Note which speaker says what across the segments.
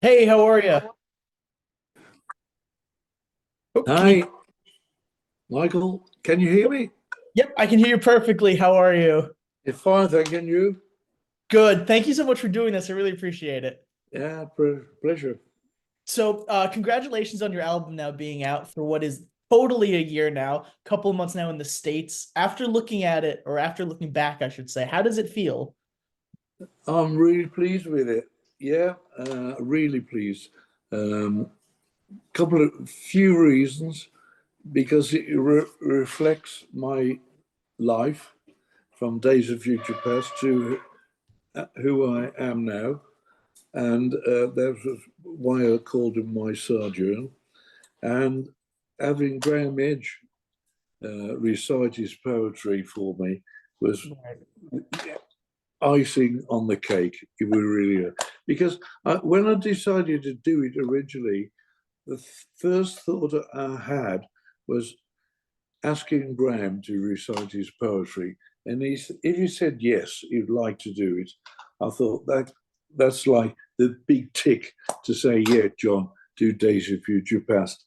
Speaker 1: Hey, how are you? Oh, can you?
Speaker 2: Hi, Michael. Can you hear me?
Speaker 1: Yep, I can hear you perfectly. How are you?
Speaker 2: It's fine, thank you.
Speaker 1: Good. Thank you so much for doing this. I really appreciate it.
Speaker 2: Yeah, pleasure.
Speaker 1: So, congratulations on your album now being out for what is totally a year now, a couple of months now in the States. After looking at it, or after looking back, I should say, how does it feel?
Speaker 2: I'm really pleased with it. Yeah, really pleased. Couple of few reasons because it reflects my life from Days of Future Past to who I am now, and that was why I called him my Sojourn. And having Graham Edge recite his poetry for me was
Speaker 1: Right.
Speaker 2: icing on the cake. It was really because when I decided to do it originally, the first thought I had was asking Graham to recite his poetry, and if he said yes, he'd like to do it. I thought that's like the big tick to say, yeah, John, do Days of Future Past.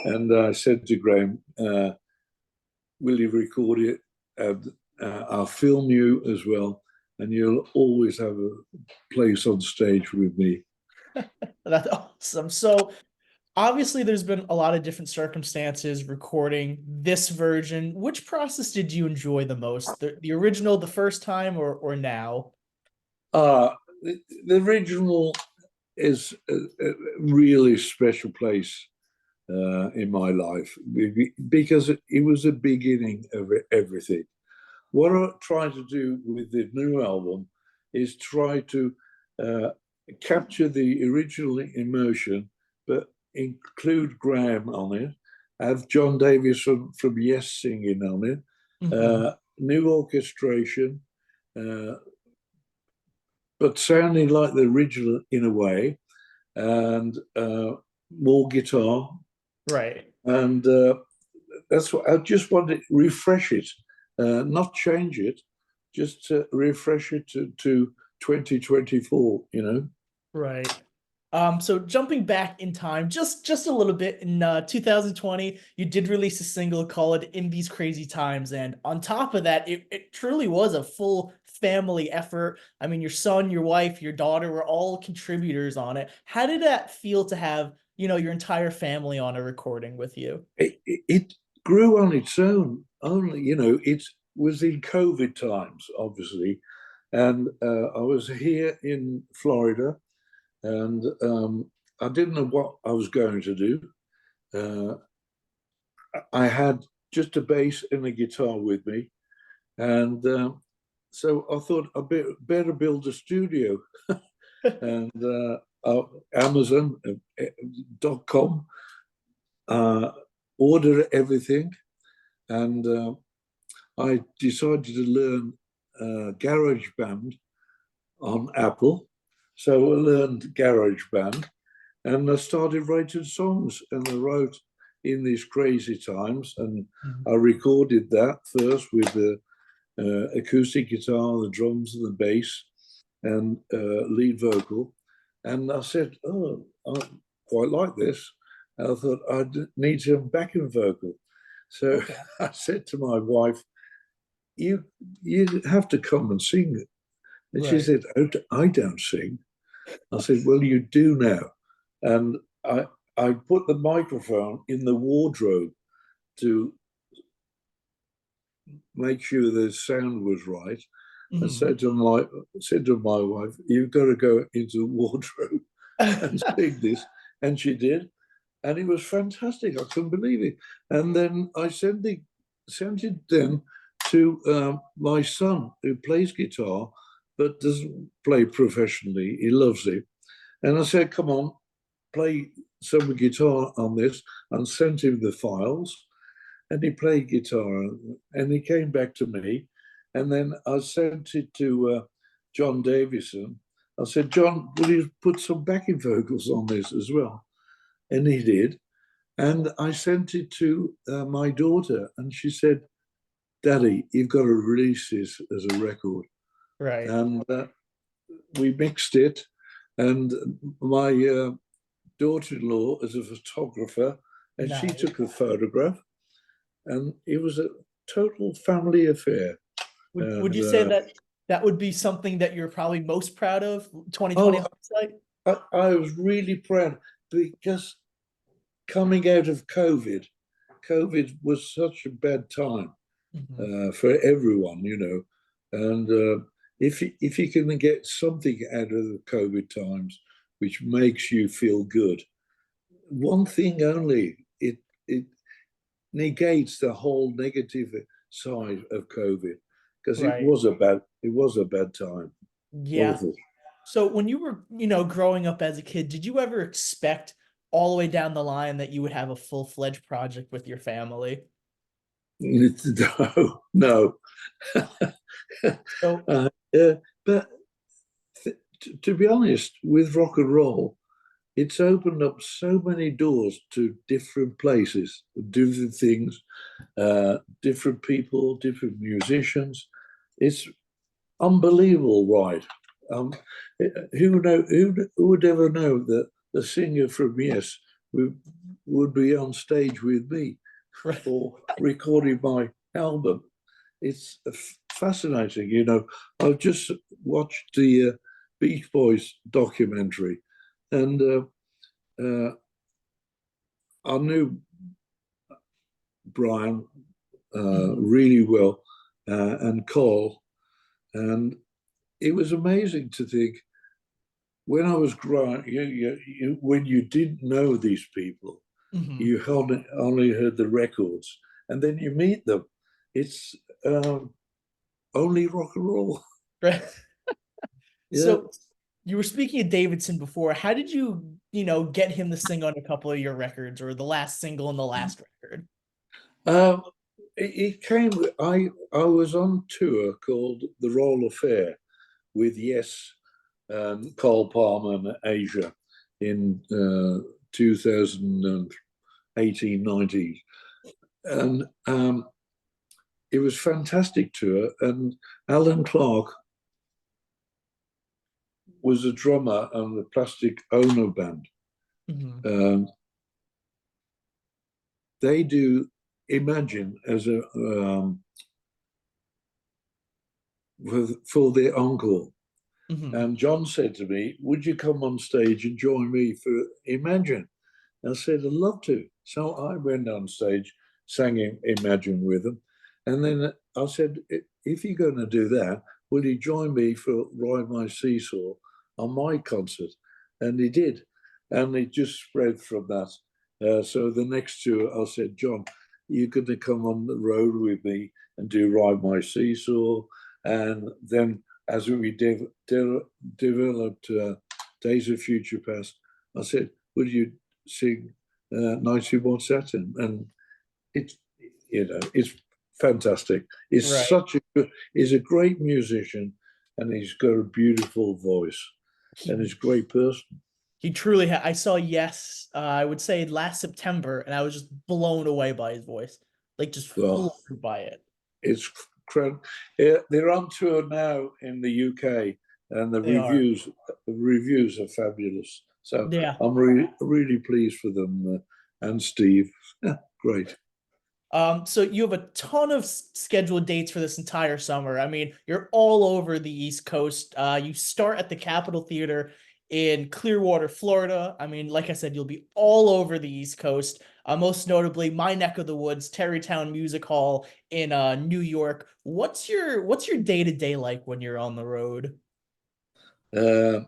Speaker 2: And I said to Graham, will you record it? And I'll film you as well, and you'll always have a place on stage with me.
Speaker 1: That's awesome. So, obviously, there's been a lot of different circumstances recording this version. Which process did you enjoy the most? The original, the first time, or now?
Speaker 2: The original is a really special place in my life because it was the beginning of everything. What I try to do with the new album is try to uh, capture the original emotion, but include Graham on it, have John Davis from Yes singing on it,
Speaker 1: Mhm.
Speaker 2: new orchestration, uh, but sounding like the original in a way, and more guitar.
Speaker 1: Right.
Speaker 2: And that's what I just want to refresh it, not change it, just to refresh it to 2024, you know.
Speaker 1: Right. So jumping back in time, just a little bit in 2020, you did release a single called "In These Crazy Times," and on top of that, it truly was a full family effort. I mean, your son, your wife, your daughter were all contributors on it. How did that feel to have, your entire family on a recording with you?
Speaker 2: It grew on its own. Only, it was in COVID times, obviously. And I was here in Florida, and I didn't know what I was going to do. Uh, I had just a bass and a guitar with me, and so I thought I better build a studio. And Amazon.com uh, ordered everything, and I decided to learn GarageBand on Apple. So I learned GarageBand, and I started writing songs, and I wrote in these crazy times, and I recorded that first with the acoustic guitar, the drums, and the bass, and lead vocal. And I said, "Oh, I quite like this." And I thought I need some backing vocal. So
Speaker 1: Okay.
Speaker 2: I said to my wife, "You you have to come and sing." And she
Speaker 1: Right.
Speaker 2: said, "Oh, I don't sing." I said, "Well, you do now." And I put the microphone in the wardrobe to make sure the sound was right. I
Speaker 1: Mhm.
Speaker 2: said to my wife, "You've got to go into the wardrobe and sing this," and she did, and it was fantastic. I couldn't believe it. And then I sent it then to my son, who plays guitar but doesn't play professionally. He loves it, and I said, "Come on, play some guitar on this," and sent him the files, and he played guitar, and he came back to me, and then I sent it to John Davison. I said, "John, will you put some backing vocals on this as well?" And he did. And I sent it to my daughter, and she said, "Daddy, you've got to release this as a record."
Speaker 1: Right.
Speaker 2: And we mixed it, And my daughter-in-law is a photographer, and she
Speaker 1: Nice.
Speaker 2: took the photograph, and it was a total family affair.
Speaker 1: Would
Speaker 2: And
Speaker 1: you say that that would be something that you're probably most proud of, 2020
Speaker 2: oh,
Speaker 1: hindsight?
Speaker 2: I was really proud because coming out of COVID was such a bad time
Speaker 1: Mhm.
Speaker 2: for everyone, you know. And if you can get something out of the COVID times which makes you feel good, one thing only, it negates the whole negative side of COVID because
Speaker 1: Right.
Speaker 2: it was a bad time,
Speaker 1: Yeah.
Speaker 2: awful.
Speaker 1: So when you were, growing up as a kid, did you ever expect all the way down the line that you would have a full-fledged project with your family?
Speaker 2: No, no.
Speaker 1: So,
Speaker 2: Yeah, but to be honest, with rock and roll, it's opened up so many doors to different places, different things, different people, different musicians. It's unbelievable, right? Um, who would ever know that the singer from Yes would be on stage with me for recording my album? It's fascinating. You know, I've just watched the Beach Boys documentary, and I knew Brian
Speaker 1: mhm.
Speaker 2: really well and Cole, and it was amazing to think when I was growing, when you didn't know these people,
Speaker 1: Mhm.
Speaker 2: you only heard the records, and then you meet them. It's only rock and roll.
Speaker 1: Right.
Speaker 2: Yeah.
Speaker 1: So you were speaking of Davidson before. How did you, get him to sing on a couple of your records or the last single and the last record?
Speaker 2: Um, it came. I was on tour called the Royal Affair with Yes, Cole Palmer and Asia in 2018, 19. And it was fantastic tour. And Alan Clark was a drummer on the Plastic Ono band.
Speaker 1: Mhm.
Speaker 2: Um, they do Imagine as a for their encore.
Speaker 1: Mhm.
Speaker 2: And John said to me, "Would you come on stage and join me for Imagine?" I said, "I'd love to." So I went on stage, sang Imagine with them. And then I said, "If you're going to do that, will you join me for Ride My SeeSaw on my concert?" And he did. And it just spread from that. So the next tour, I said, "John, you're going to come on the road with me and do Ride My SeeSaw." And then as we developed Days of Future Past, I said, "Would you sing 91 Saturn?" And it's, it's fantastic. He's
Speaker 1: Right.
Speaker 2: such a good, he's a great musician, and he's got a beautiful voice, and
Speaker 1: He
Speaker 2: he's a great person.
Speaker 1: he truly I saw Yes, I would say last September, and I was just blown away by his voice. Like just
Speaker 2: Well,
Speaker 1: floored by it.
Speaker 2: it's incredible. Yeah, they're on tour now in the UK, and
Speaker 1: They are.
Speaker 2: the reviews are fabulous. So
Speaker 1: Yeah.
Speaker 2: I'm really pleased for them and Steve. Great.
Speaker 1: So you have a ton of scheduled dates for this entire summer. I mean, you're all over the East Coast. You start at the Capitol Theater in Clearwater, Florida. I mean, like I said, you'll be all over the East Coast. Most notably, my neck of the woods, Tarrytown Music Hall in New York. What's your day-to-day like when you're on the road?
Speaker 2: Uh,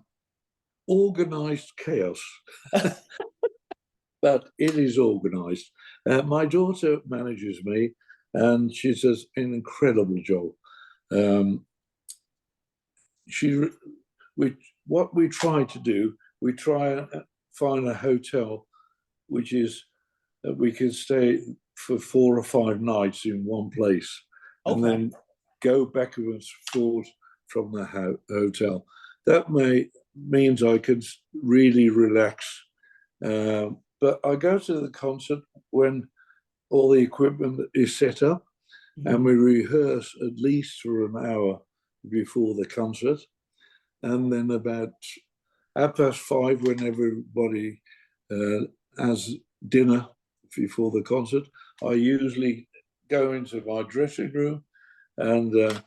Speaker 2: Organized chaos, but it is organized. My daughter manages me, and she does an incredible job. Um, she, we, what we try to do, we try and find a hotel which is that we can stay for 4 or 5 nights in one place, and
Speaker 1: Okay.
Speaker 2: then go backwards forward from the hotel. That means I can really relax. But I go to the concert when all the equipment is set up, and
Speaker 1: Mhm.
Speaker 2: we rehearse at least for an hour before the concert. And then about 5:30, when everybody has dinner before the concert, I usually go into my dressing room and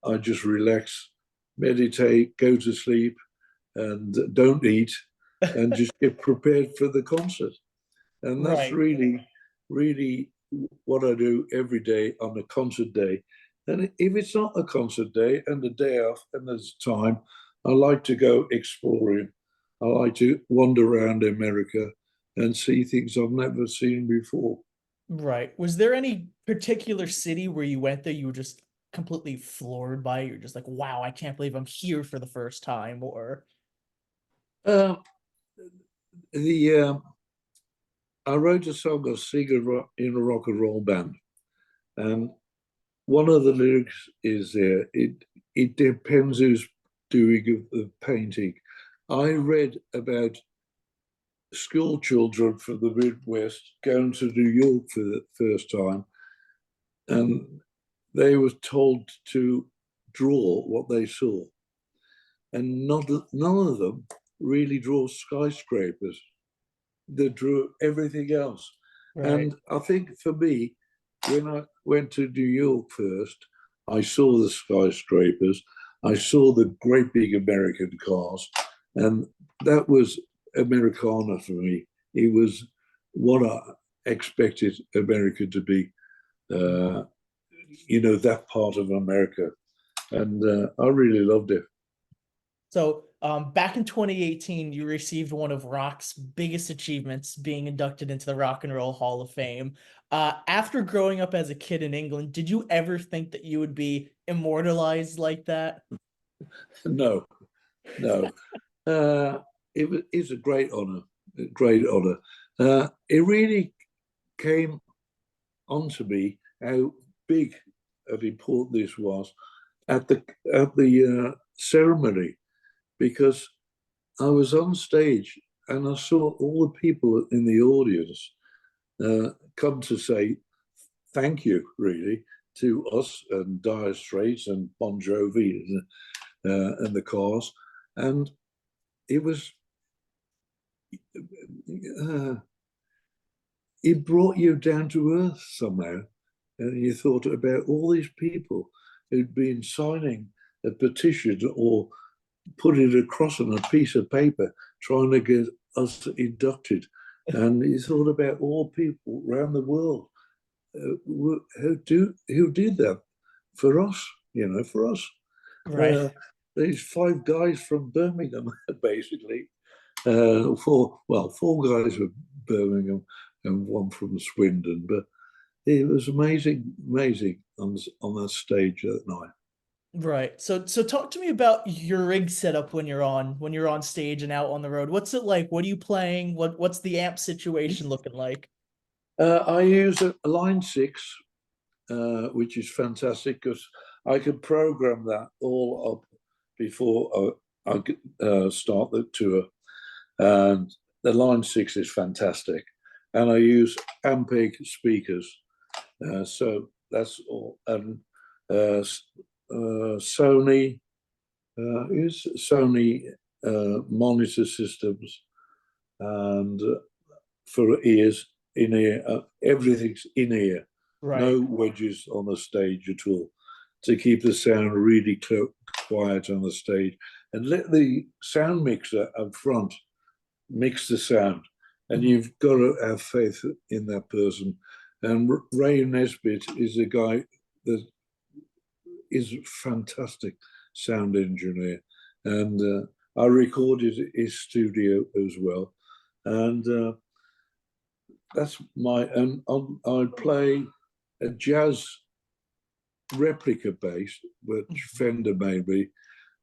Speaker 2: I just relax, meditate, go to sleep, and don't eat, and just get prepared for the concert. And that's
Speaker 1: Right.
Speaker 2: really, really what I do every day on a concert day. And if it's not a concert day and the day off and there's time, I like to go exploring. I like to wander around America and see things I've never seen before.
Speaker 1: Right. Was there any particular city where you went there you were just completely floored by? You're just like, wow, I can't believe I'm here for the first time, or
Speaker 2: Uh, the I wrote a song of singer in a rock and roll band, and one of the lyrics is there. It depends who's doing the painting. I read about school children from the Midwest going to New York for the first time, and they were told to draw what they saw, and none of them really draw skyscrapers. They drew everything else.
Speaker 1: right.
Speaker 2: And I think for me, when I went to New York first, I saw the skyscrapers, I saw the great big American cars, and that was Americana for me. It was what I expected America to be, uh, that part of America. And I really loved it.
Speaker 1: So, back in 2018, you received one of rock's biggest achievements, being inducted into the Rock and Roll Hall of Fame. After growing up as a kid in England, did you ever think that you would be immortalized like that?
Speaker 2: No, no. Uh, it's a great honor, a great honor. It really came onto me how big and important this was at the ceremony, because I was on stage and I saw all the people in the audience come to say thank you, really, to us and Dire Straits and Bon Jovi and the Cars, and it was uh, it brought you down to earth somehow. And you thought about all these people who'd been signing a petition or put it across on a piece of paper trying to get us inducted. And you thought about all people around the world who did that for us, for us.
Speaker 1: Right.
Speaker 2: Uh, these five guys from Birmingham, basically, four guys from Birmingham and one from Swindon. But it was amazing, amazing on that stage that night.
Speaker 1: Right. So talk to me about your rig setup when you're on stage and out on the road. What's it like? What are you playing? What's the amp situation looking like?
Speaker 2: I use a Line 6, which is fantastic because I can program that all up before I start the tour. And the Line 6 is fantastic. And I use Ampeg speakers. So that's all. And Sony is Sony monitor systems, and for ears, in ear, everything's in ear,
Speaker 1: Right.
Speaker 2: no wedges on the stage at all, to keep the sound really quiet on the stage, and let the sound mixer up front mix the sound. And
Speaker 1: Mhm.
Speaker 2: you've got to have faith in that person. And Ray Nesbitt is a guy that is a fantastic sound engineer. And I recorded his studio as well. And that's and I play a jazz replica bass, which Fender made me.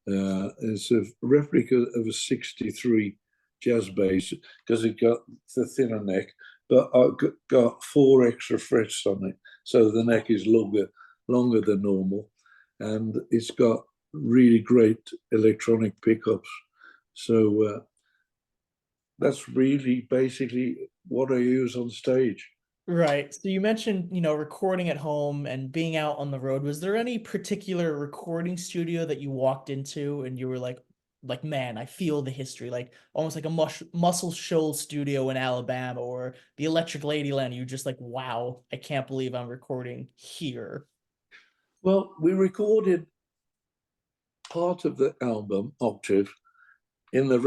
Speaker 2: It's a replica of a 63 jazz bass because it got the thinner neck, but I got four extra frets on it. So the neck is longer than normal. And it's got really great electronic pickups. So that's really basically what I use on stage.
Speaker 1: Right. So you mentioned, recording at home and being out on the road. Was there any particular recording studio that you walked into and you were like, like, man, I feel the history, like almost like a Muscle Shoals studio in Alabama or the Electric Ladyland. You just like, wow, I can't believe I'm recording here.
Speaker 2: Well, we recorded part of the album, Octave, in the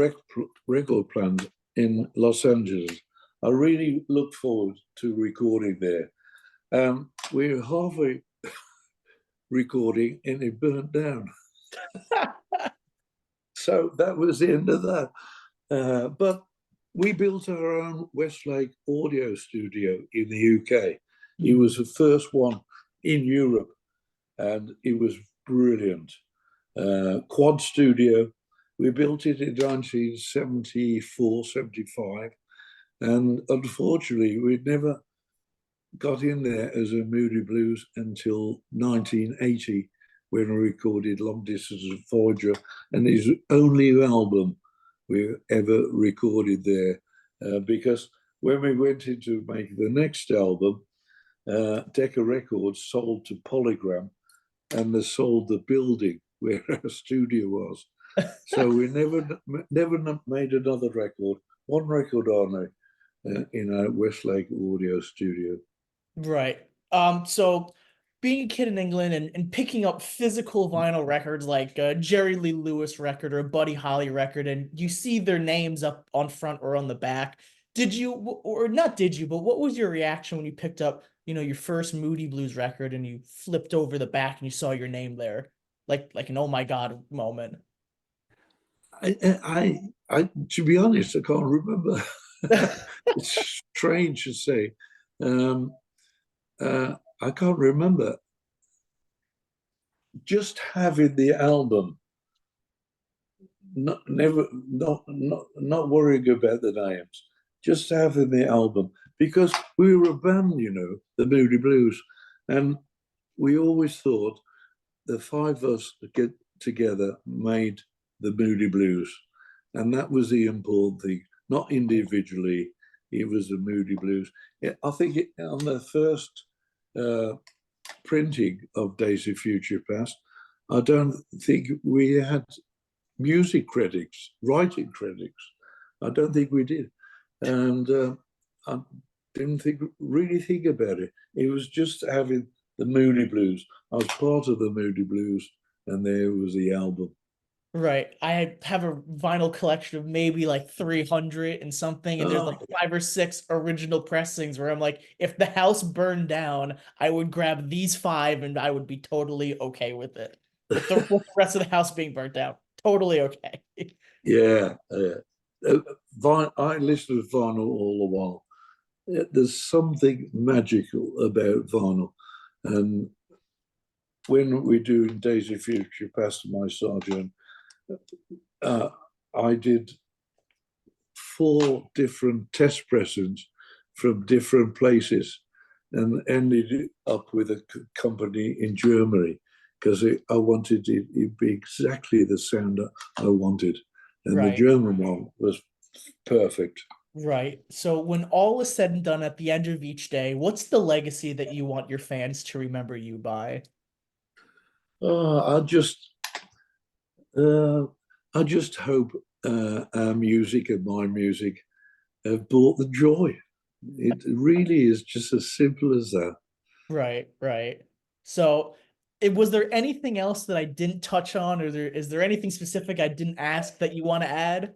Speaker 2: record plant in Los Angeles. I really look forward to recording there. We were halfway recording and it burnt down. So that was the end of that. But we built our own Westlake audio studio in the UK. It was the first one in Europe, and it was brilliant. Quad studio. We built it in 1974, 75. And unfortunately, we'd never got in there as a Moody Blues until 1980, when we recorded Long Distance Voyager, and his only album we ever recorded there. Because when we went into making the next album, Decca Records sold to Polygram, and they sold the building where our studio was. So we never made another record. One record on in our Westlake audio studio.
Speaker 1: Right. So being a kid in England and picking up physical vinyl records like a Jerry Lee Lewis record or a Buddy Holly record, and you see their names up on front or on the back. Did you, or not did you, but what was your reaction when you picked up, your first Moody Blues record and you flipped over the back and you saw your name there? Like an oh my God moment.
Speaker 2: To be honest, I can't remember. It's strange to say. I can't remember. Just having the album, not worrying about the names, just having the album, because we were a band, the Moody Blues, and we always thought the five of us get together made the Moody Blues, and that was the important thing. Not individually, it was the Moody Blues. I think on the first printing of Days of Future Past, I don't think we had music critics, writing critics. I don't think we did, and I didn't really think about it. It was just having the Moody Blues. I was part of the Moody Blues, and there was the album.
Speaker 1: Right. I have a vinyl collection of maybe like 300 and something, and there's like 5 or 6 original pressings where I'm like, if the house burned down, I would grab these 5 and I would be totally okay with it. With the rest of the house being burnt down. Totally okay.
Speaker 2: Yeah, I listened to vinyl all the while. There's something magical about vinyl, and when we do Days of Future Past my Sojourn, I did 4 different test pressings from different places, and ended up with a company in Germany because I wanted it to be exactly the sound I wanted, and the
Speaker 1: Right.
Speaker 2: German one was perfect.
Speaker 1: Right. So when all is said and done at the end of each day, what's the legacy that you want your fans to remember you by?
Speaker 2: Uh, I just, uh, I just hope our music and my music have brought the joy. It really is just as simple as that.
Speaker 1: Right, right. So, was there anything else that I didn't touch on, or is there anything specific I didn't ask that you want to add?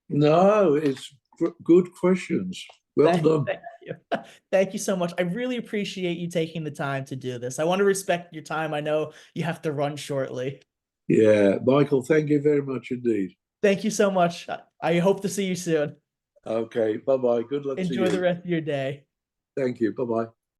Speaker 2: No, it's good questions. Well done.
Speaker 1: Thank you. Thank you so much. I really appreciate you taking the time to do this. I want to respect your time. I know you have to run shortly.
Speaker 2: Yeah, Michael, thank you very much indeed.
Speaker 1: Thank you so much. I hope to see you soon.
Speaker 2: Okay, bye bye. Good luck to
Speaker 1: Enjoy the
Speaker 2: you.
Speaker 1: rest of your day.
Speaker 2: Thank you. Bye bye.